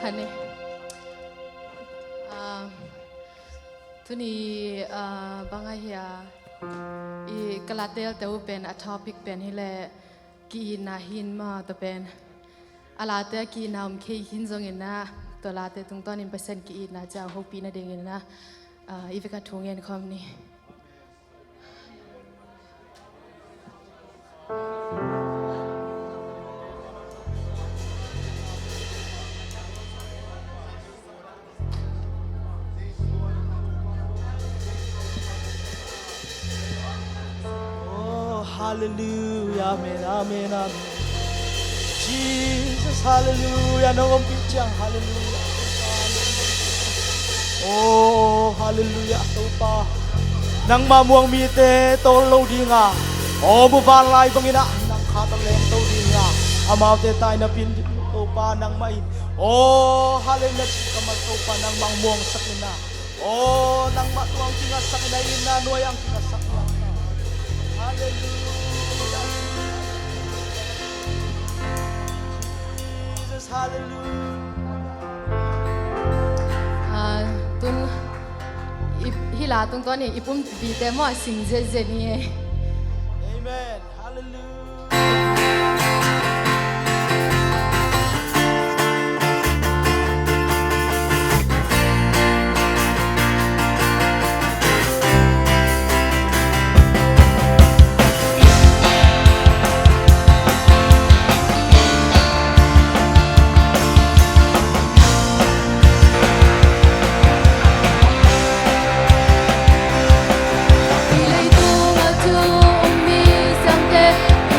khane tuni bangahia I kalatel teu pen a topic pen hile ki na hin ma to pen alate ki na ke hin zong ina to late tung ton in percent ki na cha hopi na ding ina iveka thungen khom ni Hallelujah, amen, amen, amen. Jesus, hallelujah. Nangong pichang, hallelujah. Oh, hallelujah. Tupa. Nang mamuang mite, tolo di nga. Oh, bubalay bangina. Nang kataleng to di nga. Amaute tayo na pindit mo tupa nang may. Oh, hallelujah. Kamal tupa nang mangmuang sakina. Oh, nang matuang kinga sakina ina. Nuay ang kinga sakina. Hallelujah. Jesus, hallelujah. Tun hila tung ton ni ipum bi te mo sing je je ni Amen. Hallelujah. Hãy subscribe cho kênh Ghiền Mì Gõ để không bỏ lỡ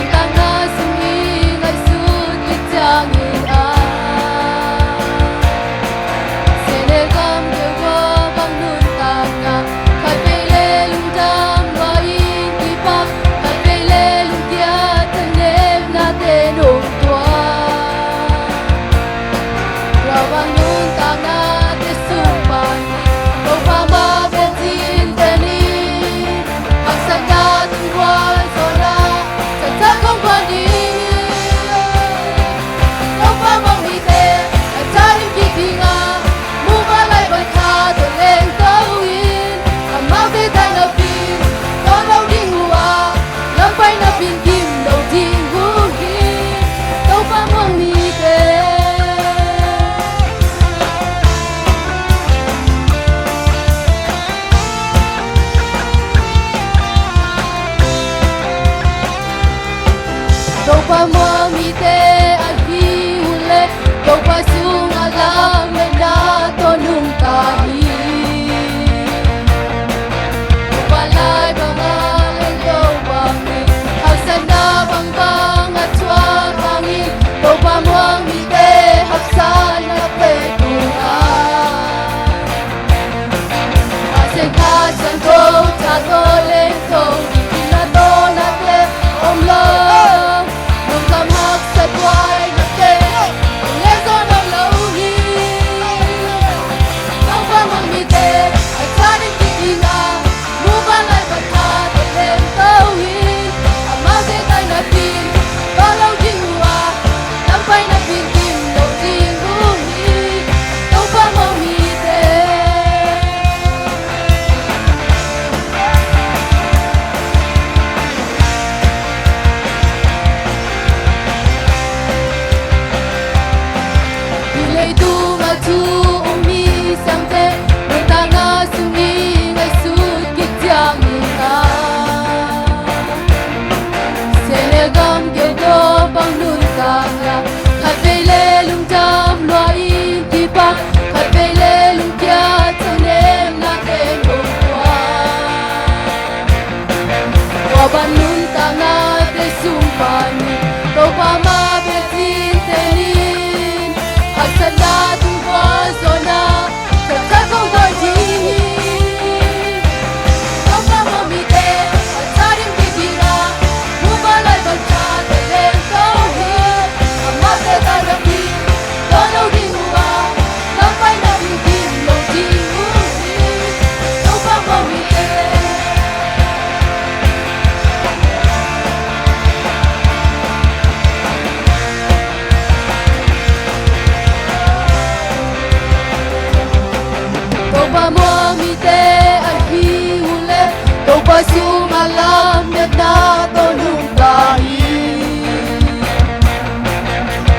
su malam na to lung tai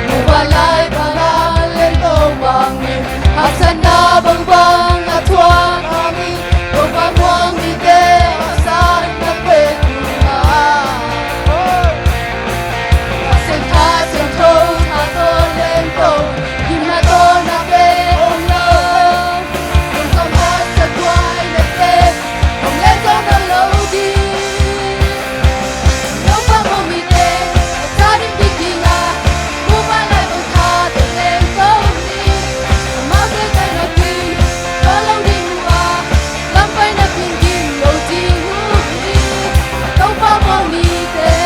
Mubalay pangalan to bangin Hasana bang bang atwang angin Pagpamwang ite asan na petunga Asen hasen to hato lento Hima to na pe om lo Kung kamas sa tuway na te Om lento na lâu di Nông pa mo mi te Sa din bigi nga Mubalay bang ta te lento ni Amau te kay na kin Ba lâu di mua Lampay na pingin lâu di huli Nông pa mo mi te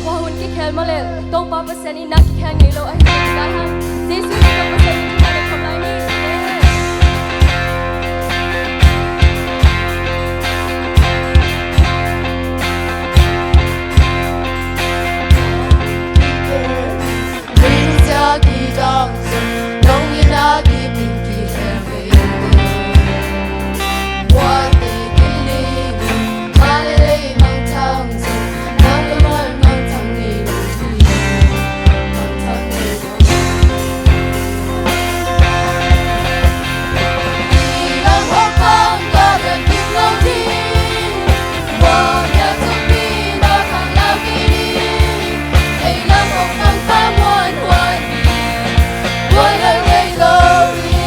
Wahun ki khel male to pa pasani nak khan ni lo ai ka han jesu ni ka pasani ka le khamai ni Ring cha ki dong Nông yên na ki bình ki khen về What they believe Ma lê lê mang thang dư Nang lê mân mang thang ni lâu di Mang thang ni lâu di Đi lang hong phong Có gần kịp lâu di Bỏ nhà thức đi Nó thang lao kỳ đi Ây lang hong phong pha muôn hoài Buồn lời ngây lâu đi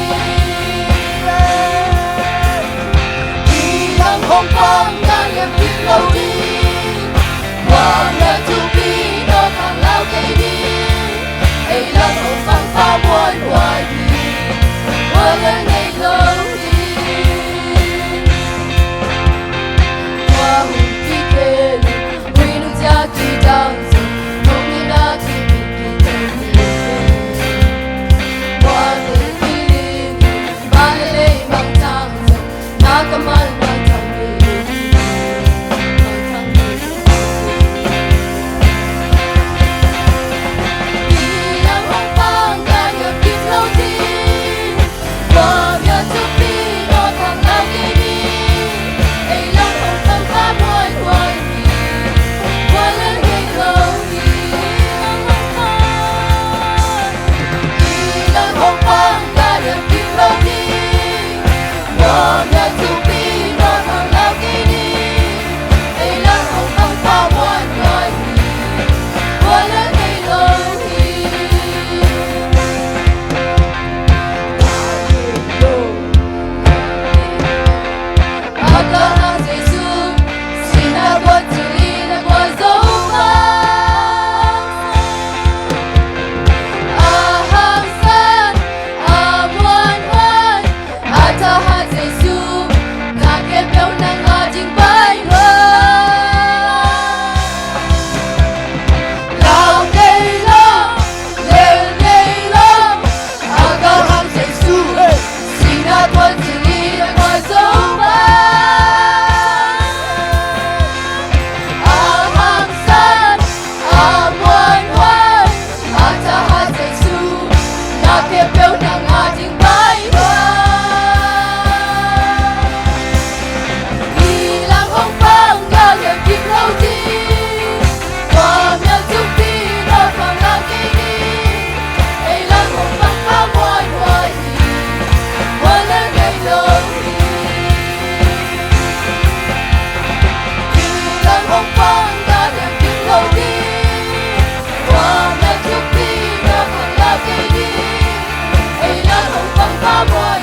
Đi lang hong phong Ngang em kịp lâu đi Bỏ nhà thức đi Nó thang lao kỳ đi Ây lang hong phong pha muôn hoài Buồn lời ngây lâu đi Qua hùng kỳ kê Huy nụ cha kỳ đăng dừng Nông yên na kỳ bình kỳ kê Qua tự kỳ đi Ba lê lê mang thang dừng Na cầm mal mang thang đi Mang thang đi Đi lang hong phong Ngang em kịp lâu di Bỏ nhà thức đi Nó thang lao kỳ đi Ây lang hong phong pha muôn hoài Qua lời ngây lâu đi Đi lang hong phong Ngang em kịp lâu đi Bỏ nhà thức đi Nó thang lao kỳ đi Ây lang hong phong pha muôn hoài Qua lời ngây lâu đi Abraham Jesus, sinagot sili nagwazowang Ahangsan, amuan-wan Atahan Jesus, nakepyaw ng ating baywan Lao-ngay-lang, lel-ngay-lang Abraham Jesus, sinagot sili nagwazowang Ahangsan, amuan-wan Atahan Jesus, nakepyaw ng ating baywan Ilang hong phong ngang em kịp lâu di Qua miêu thức đi Nó thang lao kỳ đi Ây lang hong phong pha muôn hoài Qua lời ngây lâu đi Ilang hong phong ngang em kịp lâu di Qua miêu thức đi Nó thang lao kỳ đi Ây lang hong phong pha muôn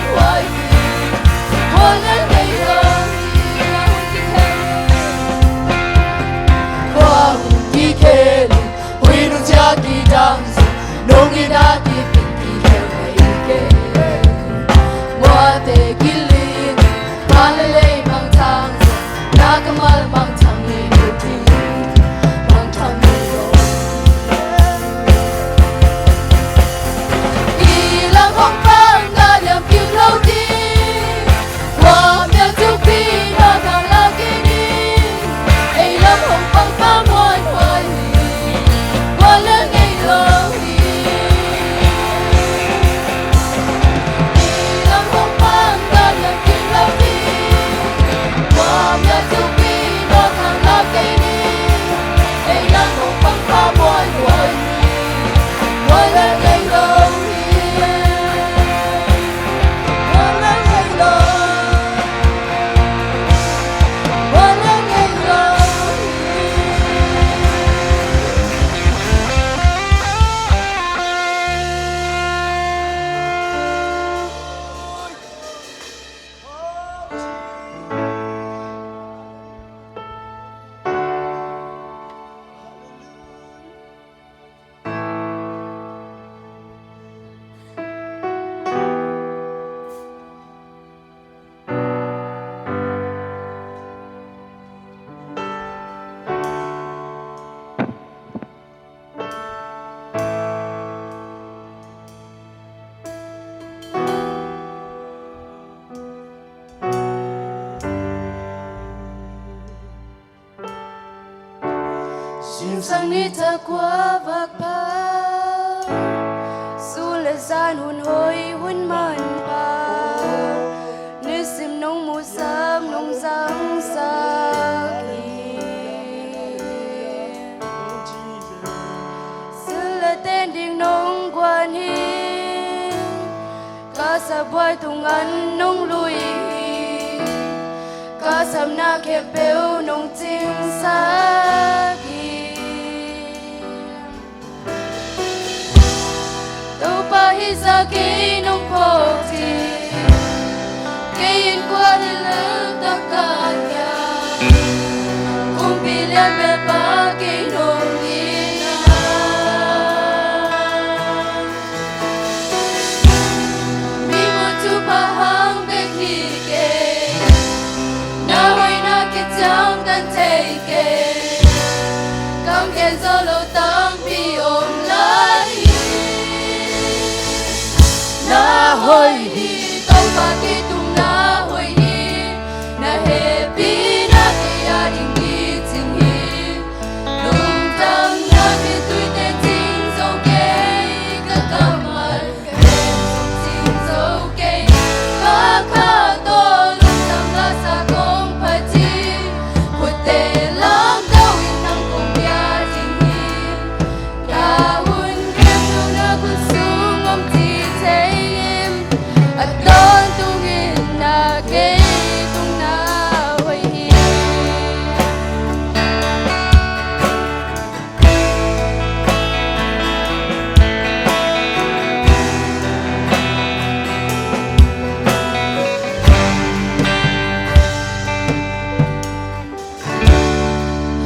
sang ni ta qua vạc pa su le gian hun hoi hun man pa ni sim nong mu sam nong giang sa ki su le tên ding nong quan hi ca sa boy tung ăn nong lui ca sam na ke bêu nong ching sa hi sa ki nong po ti ke in qua đi lỡ ta cả nhà cùng bi lên bè ba ki nong đi na mi mo tu pa hang be ki ke na hoi na ki chang tan te ke kam ke solo tang pi om lai na hoi hi tau pa ki tung na hoi hi na happy na ki ya ding ki ching hi lung tang na ki tui te ching so ke ka kamal ke ching so ke ka kha to lung tang la sa kong pa chi put te lam tau in nang kong ya ding hi ka hun kem tu na ku sung om ti đón tung in na ke tung na hoi hi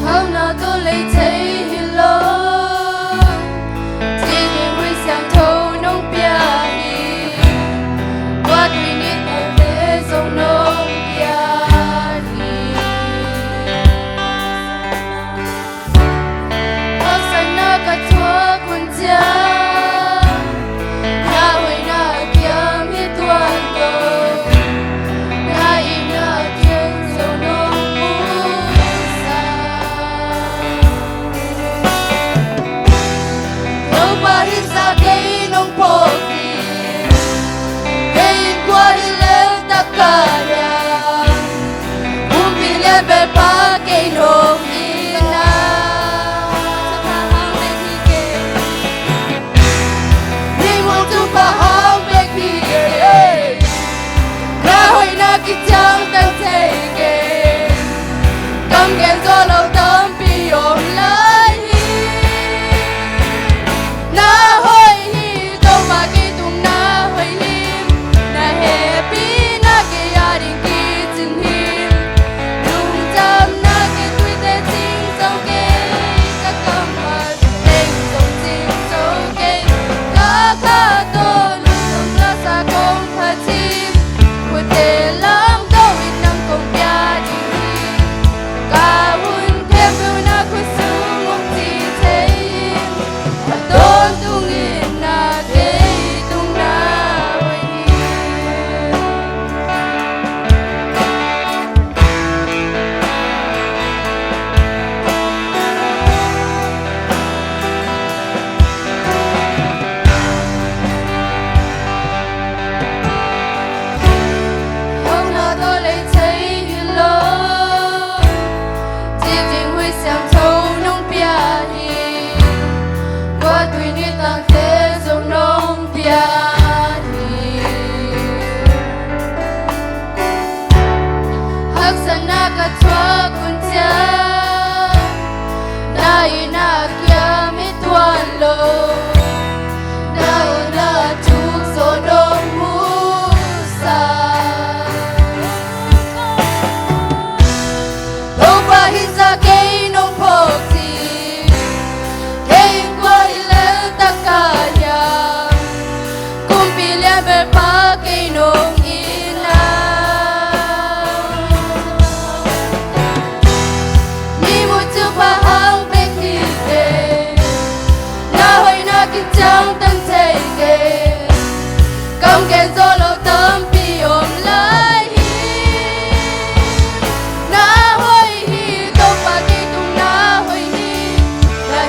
hao na to lấy thấy hi lo chỉ nhìn vui sang thâu nông bia hi qua tuy nhiên ta thế dòng nông bia hi hao sang na cả chúa quân cha na hoi na kia mi tuan đồ na in na thiên dòng nông mu sa đâu ba hi sa cây nông po ki qua đi leo ta cả nhà cùng bi lên bè ba cây nông ina đi muốn tu pa hang be ki na hoi na ki chang tan te ke kam gen zo lo tam pi om lai na hoi hi to ma ki tung na hoi hi na happy na ke ya ding ki ching hi lung jam na ke tui te ching so ke ka kam ma teng so ching so ke ka kha to lung som la sa kong pha chi pu te lam do in nam kong pya ding hi ka hun ke bu na ku su mong ti te ma don tung in na ke tung na hoi hi không nào tôi lấy thấy hi lo chỉ tình huy sang thâu nông bia hi qua tuy ni tăng thế dòng nông bia hi hắc san na ka chua kun cha na i na kia mi tuan lo na i na chuk so nông mu sa đâu ba hi sa ke nông po ti ke qua đi leo ta cả nhà cùng bi lên bè ba ke nông ina mi mu chu pa hang be ki ke na hoi na ki chang tan te ke kam ke zo lo tam pi om lai na hoi hi to pa ki tung na hoi hi na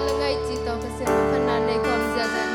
là ngay chỉ tao cái xem phần nan này còn giờ này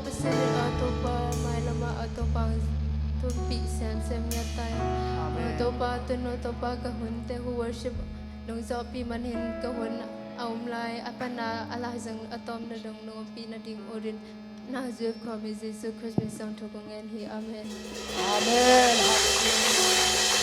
pesene atopa mai lama atopang tumpi sen semnya tai atopa teno topa kahun te who worship nong zopi manhin kahun aumlai apana Allah jang atom na dong no pi na ding orin na zuf ko mi Jesus Christ mi sang to kongen hi amen Amen.